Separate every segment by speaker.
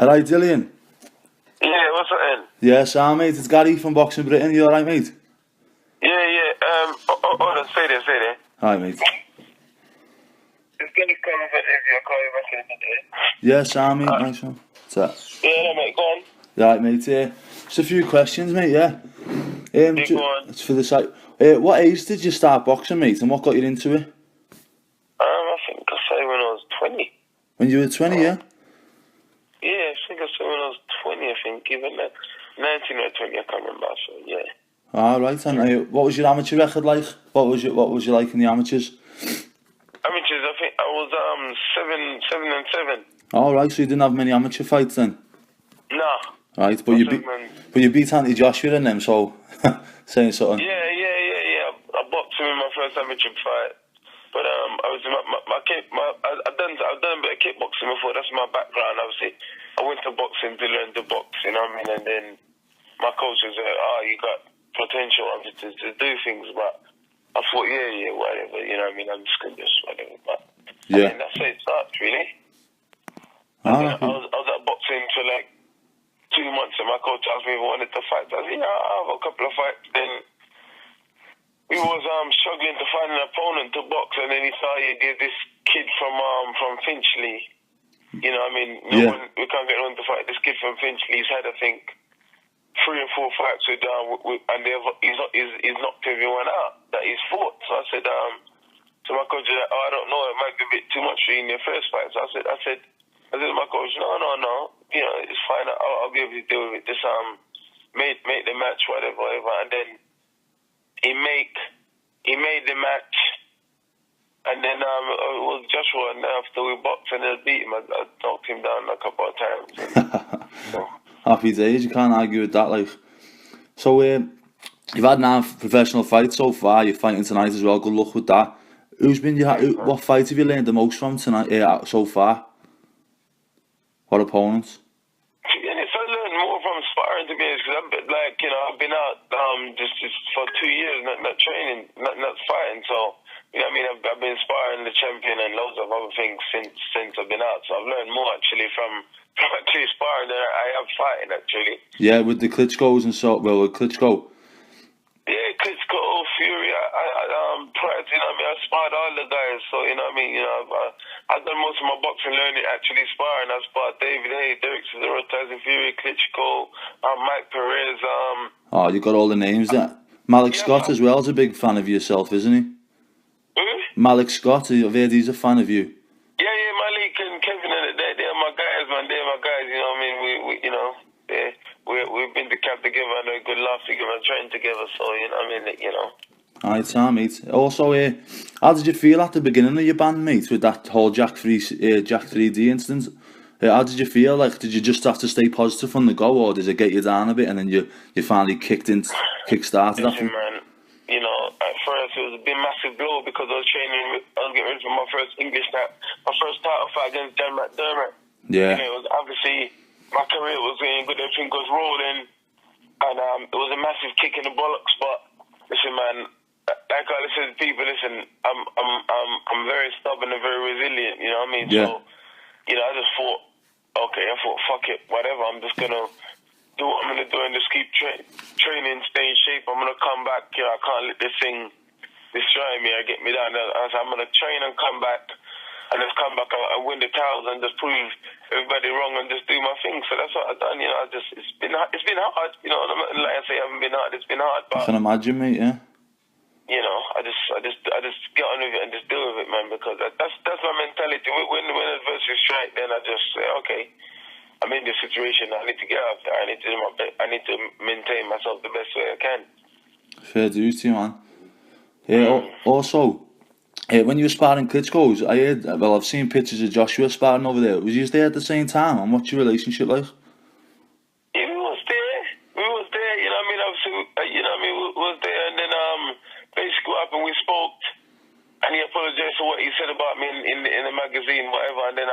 Speaker 1: Alright, Dillian.
Speaker 2: Yeah, what's that?
Speaker 1: Yeah, Sam, mate. It's Gary from Boxing Britain. You alright, mate?
Speaker 2: Yeah. Hold on, stay there.
Speaker 1: Hi, mate.
Speaker 2: It's Gary coming back if you're calling back in the day.
Speaker 1: Yeah, Sam, mate. Nice one. What's that?
Speaker 2: Yeah, mate, go on.
Speaker 1: Right, mate. Just a few questions, mate, yeah.
Speaker 2: Go on.
Speaker 1: It's for the site. What age did you start boxing, mate, and what got you into it?
Speaker 2: I think I started when I was 20.
Speaker 1: When you were 20, yeah?
Speaker 2: Yeah, I think I started when I was 20, I think. Even then, 19 or 20, I can't remember, so yeah.
Speaker 1: Alright, and what was your amateur record like? What was you like in the amateurs?
Speaker 2: Amateurs, I think I was 7-7.
Speaker 1: Alright, so you didn't have many amateur fights then?
Speaker 2: Nah.
Speaker 1: Right, but you beat Anthony Joshua in them, so saying something.
Speaker 2: Yeah. I boxed him in my first amateur fight. But I've done a bit of kickboxing before. That's my background. Obviously, I went to boxing to learn to box. You know what I mean? And then my coach was like, you got potential obviously to do things. But I thought, yeah, whatever. You know what I mean? I'm just gonna just whatever. But
Speaker 1: yeah,
Speaker 2: I mean, that's how it starts, really.
Speaker 1: I
Speaker 2: was at boxing for like 2 months, and my coach asked me if I wanted to fight. I said, yeah, I'll have a couple of fights. Then we was struggling to find an opponent to box, and then he saw this kid from Finchley. You know what I mean? We can't get one to fight. This kid from Finchley, he's had, I think, 3 or 4 fights with and he's knocked everyone out that he's fought. So I said, so my coach was like, I don't know, it might be a bit too much for you in your first fight. So I said to my coach, no, you know, it's fine. I'll be able to deal with it. Just make the match, whatever, and then he made the match, and then it was Joshua, and after we boxed and I beat him, I knocked him down a couple of times. So.
Speaker 1: Happy days, you can't argue with that, like. So you've had 9 professional fights so far. You're fighting tonight as well. Good luck with that. What fight have you learned the most from tonight so far? What opponents?
Speaker 2: I learned more from sparring, to be honest, because I've been out just for 2 years, not training, not fighting. So you know what I mean. I've been sparring the champion and loads of other things since I've been out. So I've learned more actually from actually sparring than I have fighting actually. Yeah,
Speaker 1: with the Klitschko's and so with Klitschko.
Speaker 2: Yeah, Klitschko, Fury. Prior to, you know what I mean, I sparred all the guys. So you know what I mean. You know, I've done most of my boxing learning actually sparring. I sparred David Hay, Derek Chisora, Tyson Fury, Klitschko, Mike Perez.
Speaker 1: You got all the names there. Malik Scott as well is a big fan of yourself, isn't he? Malik Scott, I've heard he's a fan of you.
Speaker 2: Yeah, Malik and Kevin, they're my guys, man. They're my guys. You know what I mean? We you know, we've been to camp together and had a good laugh together and trained together. So you know what I mean? You know.
Speaker 1: Alright, Sam, mate. Also, how did you feel at the beginning of your band, mate, with that whole Jack 3D incident? How did you feel? Like, did you just have to stay positive from the go, or did it get you down a bit, and then you finally kick-started?
Speaker 2: Listen, man, you know, at first it was a big massive blow because I was getting ready for my first title fight against Dermot.
Speaker 1: Yeah.
Speaker 2: And it was obviously, my career was going good, everything was rolling, and it was a massive kick in the bollocks, but listen, man, like I listen to people, I'm very stubborn and very resilient, you know what I mean?
Speaker 1: Yeah.
Speaker 2: So, you know, I just thought, fuck it, whatever, I'm just going to do what I'm going to do and just keep training, stay in shape. I'm going to come back, you know, I can't let this thing destroy me or get me down. I'm going to train and come back, and just come back and win the titles and just prove everybody wrong and just do my thing. So that's what I've done, you know. It's been hard, you know. Like I say, I haven't been hard. It's been hard, but
Speaker 1: I can imagine, mate. Yeah.
Speaker 2: You know, I just get on with it and just deal with it, man. Because that's my mentality. When adversity strike, then I just say, okay, I'm in this situation. I need to get out there. I need to do my best. I need to maintain myself the best way I can.
Speaker 1: Fair dues to you, man. Yeah. Also, when you were sparring Klitschko's, I've seen pictures of Joshua sparring over there. Was you there at the same time? And what's your relationship like?
Speaker 2: Yeah, we was there. You know what I mean? Obviously, you know what I mean? We was there, and then basically what happened, we spoke, and he apologized for what he said about me in the magazine, whatever, and then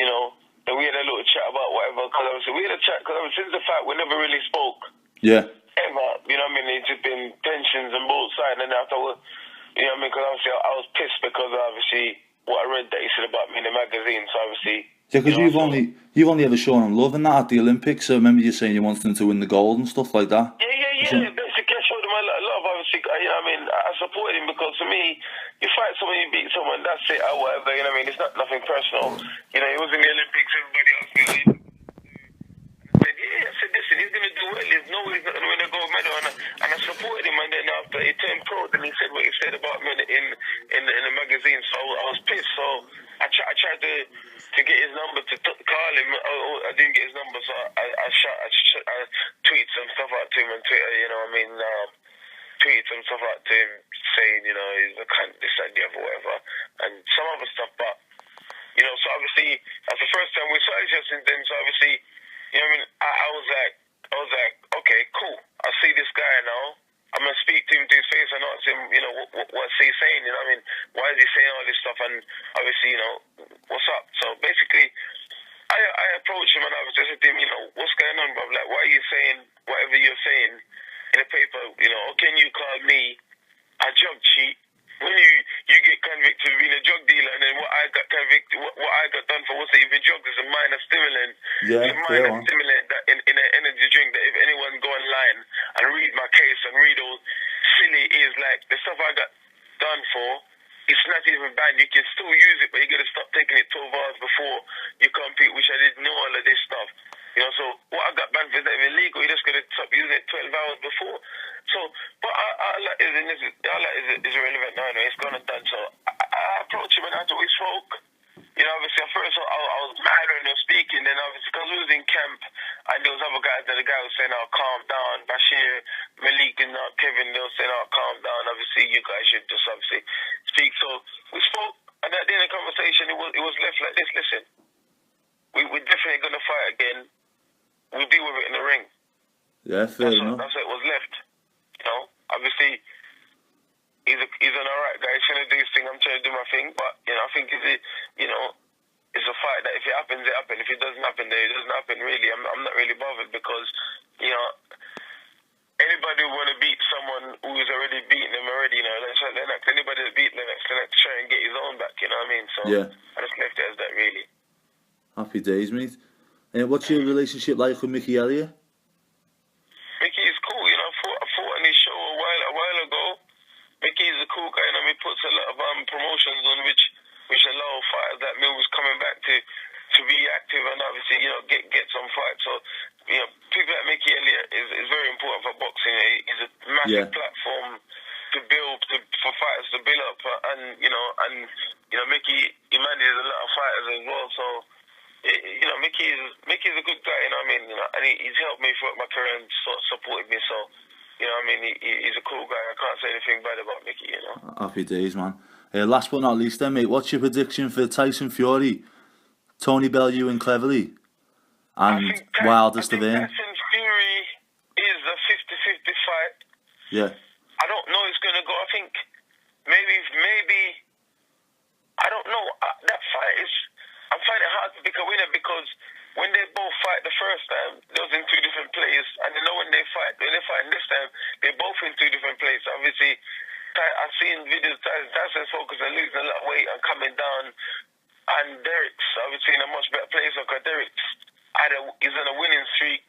Speaker 2: you know, then we had a little chat about whatever. Because obviously we had a chat. Because since the fact we never really spoke.
Speaker 1: Yeah.
Speaker 2: Ever, you know what I mean? It's just been tensions on both sides, and after, you know what I mean? Because obviously I was pissed because obviously what I read that he said about me in the magazine. So obviously,
Speaker 1: Yeah, because you've only ever shown him love and that at the Olympics. So I remember you saying you wanted him to win the gold and stuff like that.
Speaker 2: Yeah. Basically, I showed him a lot of love. Obviously, you know what I mean, I supported him because for me, you fight someone, you beat someone, that's it, or whatever. You know what I mean? It's not nothing personal. You know, he was in the Olympics. Everybody else. I said, listen, he's going to do well. There's no way he's not going to win a gold medal. And I supported him. And then after he turned pro, then he said what he said about me in the magazine. So I was pissed. So I tried to get his number to call him. I didn't get his number. So I tweeted some stuff out to him on Twitter. You know what I mean? Tweeted some stuff out to him saying, you know, he's a cunt, this, that, the other, whatever. And some other stuff. But, you know, so obviously, that's the first time we saw each other since then. So obviously, you know what I mean? I was like, okay, cool. I see this guy now. I'm gonna speak to him to his face and ask him, you know, what's he saying? You know what I mean? Why is he saying all this stuff? And obviously, you know, what's up? So basically, I approached him and I was just said to him, you know, what's going on, bro? Like, why are you saying whatever you're saying in the paper? You know, how can you call me a drug cheat when you get convicted of being a drug dealer, and then what I got convicted, what I got done for wasn't even drugs, it's a minor stimulant.
Speaker 1: Yeah,
Speaker 2: it's a minor stimulant that in an energy drink that if anyone go online and read my case and read all silly is like the stuff I got done for, it's not even banned. You can still use it, but you got to stop taking it 12 hours before you compete, which I didn't know all of this stuff. You know, so what I got banned for is not even legal. You just got to stop using it 12 hours before. So, but all that is irrelevant now. Anyway, it's gone and done. So I approached him and after we spoke, you know, obviously at first I was mad when they were speaking. Then obviously because we was in camp and there was other guys, that the guy was saying, "Oh, calm down." Bashir, Malik, and Kevin, they were saying, "Oh, calm down." Obviously, you guys should just obviously speak. So we spoke, and at the end of the conversation, it was left like this. Listen, we're definitely gonna fight again. We'll deal with it in the ring.
Speaker 1: Yeah, fair enough.
Speaker 2: That's what it was left. You know, obviously, he's an alright guy. He's trying to do his thing. I'm trying to do my thing. But you know, I think it's a fight that if it happens, it happens. If it doesn't happen, then it doesn't happen. Really, I'm not really bothered because you know, anybody who want to beat someone who's already beaten them already. You know, anybody that beat them, let's try and get his own back. You know what I mean? So yeah, I just left it as that. Really.
Speaker 1: Happy days, mate. What's your relationship like with Mickey Elliott?
Speaker 2: Mickey is cool, you know. I fought on his show a while ago. Mickey is a cool guy, you know. He puts a lot of promotions on which allow fighters that was coming back to be active and obviously, you know, get some fights. So, you know, people like Mickey Elliott is very important for boxing. He's a massive platform to build for fighters to build up, and you know, Mickey, he manages a lot of fighters as well. So. You know, Mickey's a good guy, you know what I mean? You know, and he's helped me throughout my career and supported me, so, you know what I mean? He's a cool guy. I can't say anything bad about Mickey, you know.
Speaker 1: Happy days, man. Last but not least then, mate, what's your prediction for Tyson Fury, Tony Bellew and Cleverly, and Wilder Stiverne?
Speaker 2: Tyson Fury is a 50-50 fight.
Speaker 1: Yeah.
Speaker 2: I don't know it's going to go. I think maybe, I don't know. That fight is... I'm finding it hard to pick a winner because when they both fight the first time, they was in two different places, and you know when they fight this time, they're both in two different places. Obviously, I've seen videos Tyson's focused on losing a lot of weight and coming down, and Derek's obviously in a much better place because Derek's he's on a winning streak,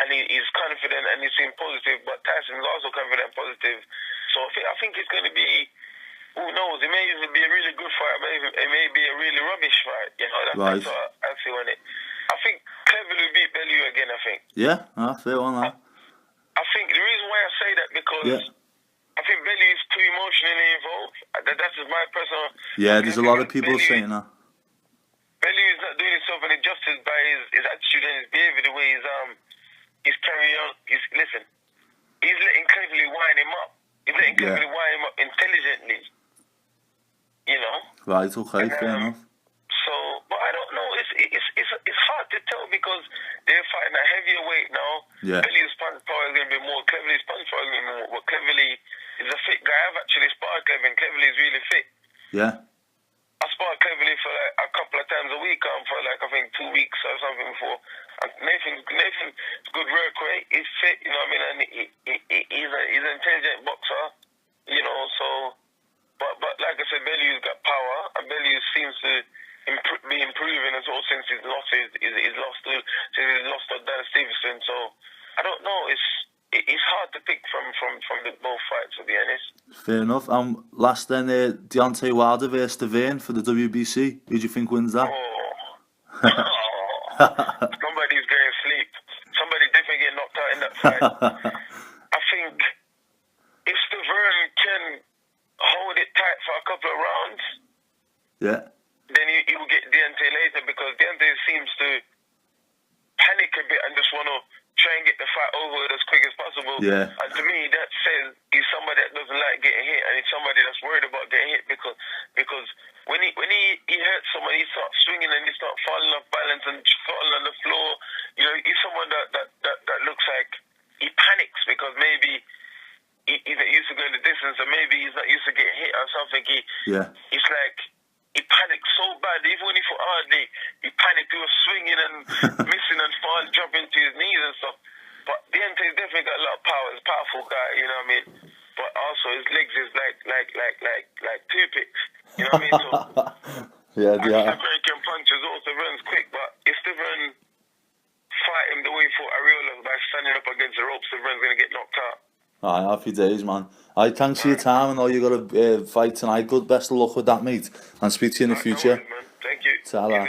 Speaker 2: and he's confident and he seems positive, but Tyson's also confident and positive. So I think it's going to be. Who knows? It may even be a really good fight. It may be a really rubbish fight. You know, that's what I see on it. I think Cleverly will beat Bellew again. I think.
Speaker 1: Yeah, fair one.
Speaker 2: I think the reason why I say that because I think Bellew is too emotionally involved. That's just my personal.
Speaker 1: Yeah, there's a lot of people saying that.
Speaker 2: Bellew is not doing himself any justice by his attitude and his behavior, the way he's carrying on. He's letting Cleverly wind him up. He's letting Cleverly wind him up intelligently. You know.
Speaker 1: Right. Okay. Fair enough.
Speaker 2: So, but I don't know. It's hard to tell because they're fighting a heavier weight now.
Speaker 1: Yeah.
Speaker 2: Bellew's punch power is going to be more. Cleverly's punch power is going to be more. But Cleverly is a fit guy. I've actually sparred Cleverly. Cleverly is really fit.
Speaker 1: Yeah.
Speaker 2: I sparred Cleverly for like a couple of times a week. For like I think 2 weeks or something before. And Nathan's good work rate. He's fit. You know what I mean? And he's an intelligent boxer. You know, so. But like I said, Bellew's got power, and Bellew seems to be improving as well since he's lost to Dan Stevenson. So I don't know. It's hard to pick from the both fights, to be honest.
Speaker 1: Fair enough. Last then, Deontay Wilder versus Stiverne for the WBC. Who do you think wins that?
Speaker 2: Somebody's getting sleep. Somebody definitely get knocked out in that fight. I think if Stiverne can hold it tight for a couple of rounds,
Speaker 1: yeah,
Speaker 2: then he will get Deontay later, because Deontay seems to panic a bit and just want to try and get the fight over as quick as possible.
Speaker 1: Yeah.
Speaker 2: And to me, that says he's somebody that doesn't like getting hit, and he's somebody that's worried about getting hit, because when he hurts someone, he starts swinging and he starts falling off balance and falling on the floor. You know, he's someone that looks like he panics because maybe he's not used to going the distance, or maybe he's not used to getting hit or something. It's like he panicked so bad. Even when he fought hardly, he panicked. He was swinging and missing and falling, jumping to his knees and stuff. But Deontay's definitely got a lot of power. He's a powerful guy, you know what I mean? But also his legs is like toothpicks, you know what I mean? So
Speaker 1: yeah,
Speaker 2: American punches also runs quick, but if Stiverne fight him the way he fought Ariola by standing up against the ropes, Stiverne's gonna get knocked out.
Speaker 1: Alright, happy days, man. Alright, thanks for your time. I know you got a fight tonight. Good, best of luck with that, mate. And speak to you in the future.
Speaker 2: No worries, man. Thank you.
Speaker 1: Ta-ra.